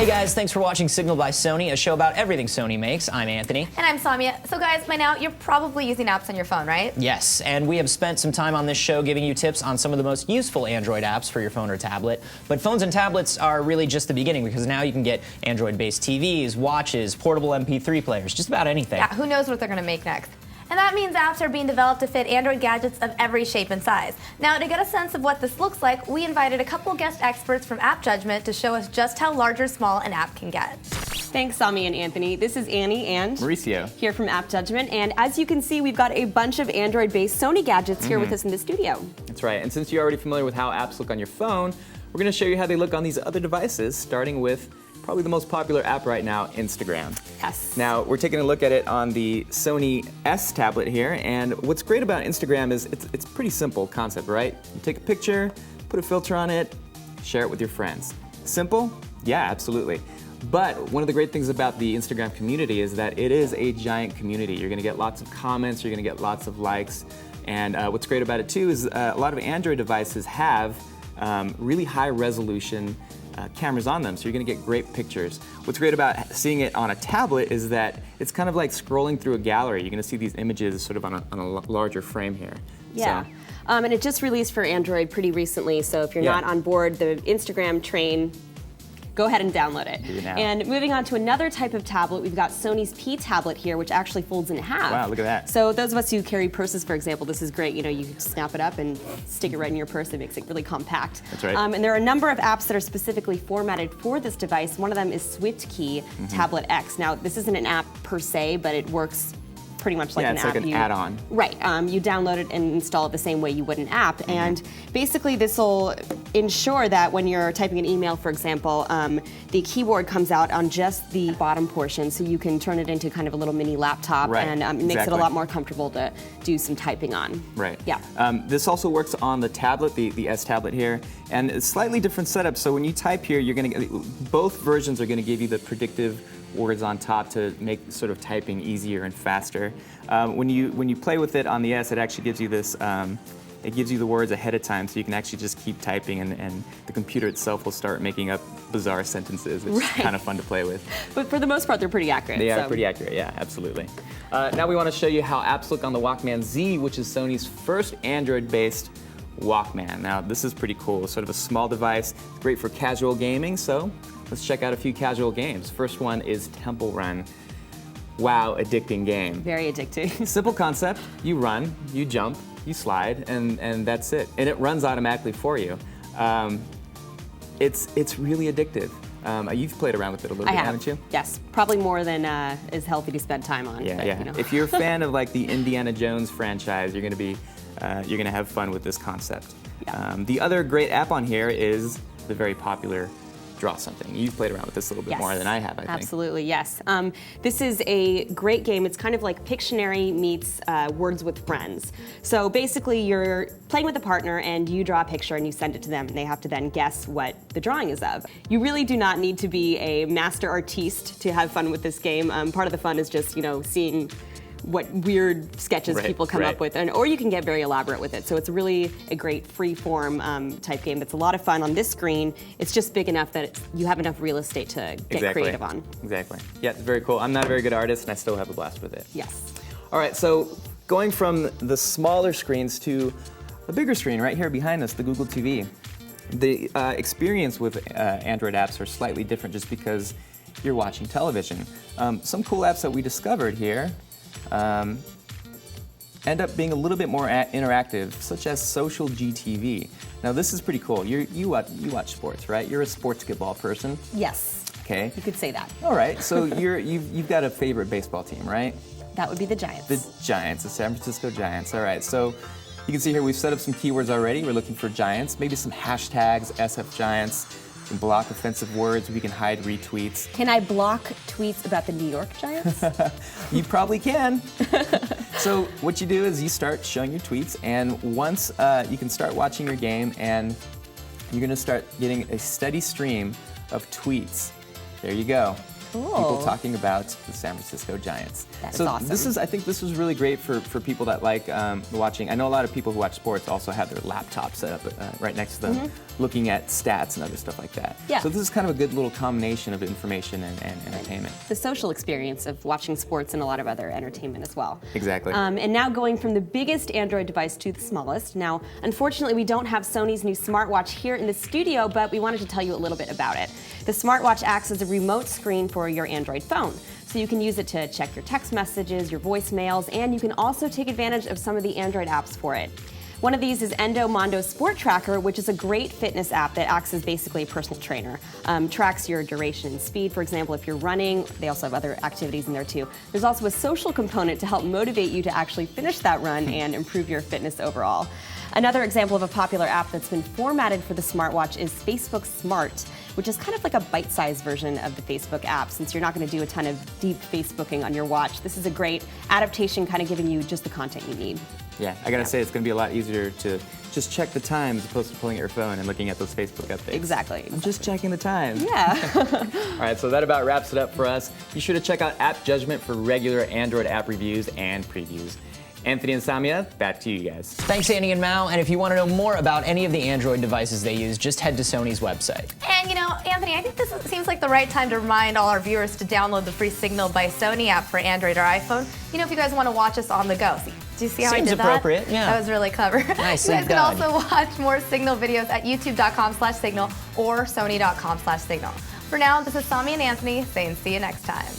Hey guys, thanks for watching Signal by Sony, a show about everything Sony makes. I'm Anthony. And I'm Samia. So guys, by now, you're probably using apps on your phone, right? Yes, and we have spent some time on this show giving you tips on some of the most useful Android apps for your phone or tablet. But phones and tablets are really just the beginning, because now you can get Android-based TVs, watches, portable MP3 players, just about anything. Yeah, who knows what they're going to make next. And that means apps are being developed to fit Android gadgets of every shape and size. Now, to get a sense of what this looks like, we invited a couple guest experts from App Judgment to show us just how large or small an app can get. Thanks, Sami and Anthony. This is Annie and Mauricio here from App Judgment. And as you can see, we've got a bunch of Android-based Sony gadgets here with us in the studio. That's right. And since you're already familiar with how apps look on your phone, we're going to show you how they look on these other devices, starting with probably the most popular app right now, Instagram. Yes. Now, we're taking a look at it on the Sony S tablet here, and what's great about Instagram is it's a pretty simple concept, right? You take a picture, put a filter on it, share it with your friends. Simple? Yeah, absolutely. But one of the great things about the Instagram community is that it is a giant community. You're gonna get lots of comments, you're gonna get lots of likes, and what's great about it too is a lot of Android devices have really high resolution cameras on them, so you're going to get great pictures. What's great about seeing it on a tablet is that it's kind of like scrolling through a gallery. You're going to see these images sort of on a larger frame here. Yeah. So, and it just released for Android pretty recently, so if you're not on board the Instagram train, go ahead and download it. Do it now. And moving on to another type of tablet, we've got Sony's P Tablet here, which actually folds in half. Wow, look at that. So those of us who carry purses, for example, this is great. You know, you can snap it up and stick it right in your purse. It makes it really compact. That's right. And there are a number of apps that are specifically formatted for this device. One of them is Swiftkey Tablet X. Now, this isn't an app per se, but it works pretty much like an app. Yeah, it's like an add-on. Right. You download it and install it the same way you would an app. And basically this will ensure that when you're typing an email, for example, the keyboard comes out on just the bottom portion, so you can turn it into kind of a little mini laptop, Right. and it makes it a Exactly. lot more comcomfortable to do some typing on. Right. Yeah. This also works on the tablet, the S tablet here, and it's slightly different setup. So when you type here, you're going to both versions are going to give you the predictive words on top to make sort of typing easier and faster. When you play with it on the S, it actually gives you this. It gives you the words ahead of time, so you can actually just keep typing, and the computer itself will start making up bizarre sentences, which is kind of fun to play with. But for the most part, they're pretty accurate. They are pretty accurate, yeah, absolutely. Now we want to show you how apps look on the Walkman Z, which is Sony's first Android-based Walkman. Now this is pretty cool. It's sort of a small device, great for casual gaming, so let's check out a few casual games. First one is Temple Run. Wow, addicting game. Very addicting. Simple concept, you run, you jump, you slide, and that's it. And it runs automatically for you. It's really addictive. You've played around with it a little bit, haven't you? Yes, probably more than is healthy to spend time on. Yeah, but, yeah. You know. If you're a fan of like the Indiana Jones franchise, you're gonna have fun with this concept. Yeah. The other great app on here is the very popular Draw Something. You've played around with this a little bit more than I have, I think. Absolutely, yes. This is a great game. It's kind of like Pictionary meets Words with Friends. So basically, you're playing with a partner and you draw a picture and you send it to them, and they have to then guess what the drawing is of. You really do not need to be a master artiste to have fun with this game. Part of the fun is just, you know, seeing what weird sketches people come up with, or you can get very elaborate with it. So it's really a great free-form type game that's a lot of fun on this screen. It's just big enough that you have enough real estate to get creative on. Exactly. Yeah, it's very cool. I'm not a very good artist, and I still have a blast with it. Yes. All right, so going from the smaller screens to a bigger screen right here behind us, the Google TV. The experience with Android apps are slightly different just because you're watching television. Some cool apps that we discovered here end up being a little bit more interactive, such as Social GTV. Now this is pretty cool. You watch sports, right? You're a sportsball person. Yes. Okay. You could say that. All right. So you've got a favorite baseball team, right? That would be the Giants. The Giants, the San Francisco Giants. All right. So you can see here we've set up some keywords already. We're looking for Giants, maybe some hashtags, SF Giants. We can block offensive words. We can hide retweets. Can I block tweets about the New York Giants? You probably can. So what you do is you start showing your tweets, and once you can start watching your game, and you're going to start getting a steady stream of tweets. There you go. People talking about the San Francisco Giants. That is so awesome. I think this was really great for people that like watching. I know a lot of people who watch sports also have their laptop set up right next to them, looking at stats and other stuff like that. Yeah. So this is kind of a good little combination of information and entertainment. The social experience of watching sports and a lot of other entertainment as well. Exactly. And now going from the biggest Android device to the smallest. Now, unfortunately, we don't have Sony's new smartwatch here in the studio, but we wanted to tell you a little bit about it. The smartwatch acts as a remote screen for your Android phone. So you can use it to check your text messages, your voicemails, and you can also take advantage of some of the Android apps for it. One of these is Endomondo Sport Tracker, which is a great fitness app that acts as basically a personal trainer. Tracks your duration and speed, for example, if you're running. They also have other activities in there too. There's also a social component to help motivate you to actually finish that run and improve your fitness overall. Another example of a popular app that's been formatted for the smartwatch is Facebook Smart, which is kind of like a bite-sized version of the Facebook app. Since you're not going to do a ton of deep Facebooking on your watch, this is a great adaptation, kind of giving you just the content you need. Yeah, I gotta say it's gonna be a lot easier to just check the time as opposed to pulling out your phone and looking at those Facebook updates. Exactly. I'm just checking the time. Yeah. All right, so that about wraps it up for us. Be sure to check out App Judgment for regular Android app reviews and previews. Anthony and Samia, back to you guys. Thanks, Andy and Mao. And if you want to know more about any of the Android devices they use, just head to Sony's website. And you know, Anthony, I think this seems like the right time to remind all our viewers to download the free Signal by Sony app for Android or iPhone. You know, if you guys want to watch us on the go. See, do you see how Seems I did appropriate, that? yeah. That was really clever. Nicely You guys done. can also watch more Signal videos at youtube.com/signal or sony.com/signal. For now, this is Sami and Anthony saying see you next time.